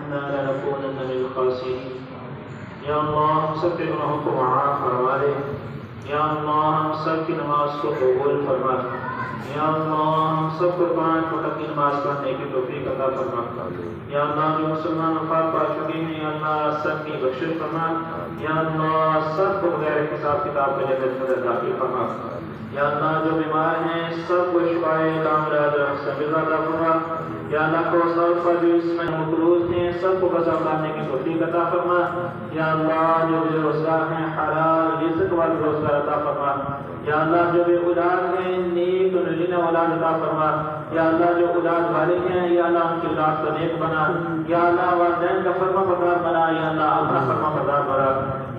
إنا لنكونن من الخاسرين. یا اللہ ہم سب کے گناہوں کو معاف فرما دے. یا اللہ ہم سب کی نماز کو قبول فرما. یا اللہ ہم سب کو 5 وقت کی نماز پڑھنے کی توفیق عطا فرما. یا اللہ جو مسلمان وفات پا چکے ہیں یا اللہ سب کی بخشش فرما. یا اللہ سب کو بغیر حساب کتاب کے جنت میں داخل فرما. یا اللہ جو بیمار ہیں سب کو شفائے کاملہ عطا فرما. یا اللہ کو سب پر جو اس میں مقروض ہیں سب کو قضا کرنے کی توفیق عطا فرما. یا اللہ جو بے روزگار ہیں حلال رزق والا روزگار عطا فرما. یا اللہ جو بے اولاد ہیں نیک و نرین اولاد عطا فرما. یا اللہ جو اولاد والے ہیں یا اللہ ان کی اولاد کو نیک بنا. یا اللہ والدین کا فرما بردار بنا. یا اللہ اپنا فرما بردار بنا.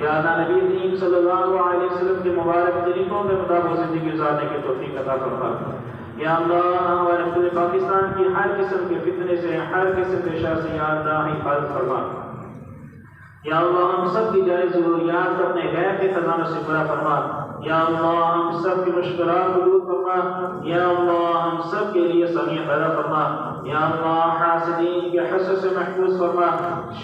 یا اللہ نبی کریم صلی اللہ علیہ وسلم کے مبارک طریقوں کے مطابق زندگی گزارنے کی توفیق عطا فرما. یا اللہ ہمارے پورے پاکستان کی ہر قسم کے فتنے سے ہر قسم کے شر سے یا اللہ حفاظت فرما. یا اللہ ہم سب کی جائز ضروریات کو اپنے غیر کے خزانوں سے پورا فرما. یا اللہ ہم سب کی مشکلات کو دور فرما. یا اللہ ہم سب کے لیے سمیع پیدا فرما. یا اللہ حاسدین کے حسد سے محفوظ فرما.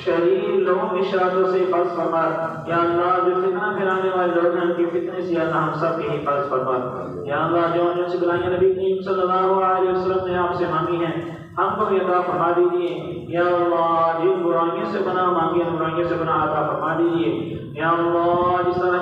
شریر لوگوں کی شرارتوں سے حفاظت فرما. یا اللہ جو فتنہ پھیلانے والے لوگ ہیں ان کی فتنے سے یا اللہ ہم سب کی حفاظت فرما. یا اللہ جو ان سے بلائیاں نبی کریم صلی اللہ علیہ وسلم نے آپ سے مانگی ہیں ہم کو بھی عطا فرما دیجیے. یا اللہ جن برائیوں سے بنا مانگی ان برائیوں سے بنا عطا فرما دیجیے. یا اللہ جس طرح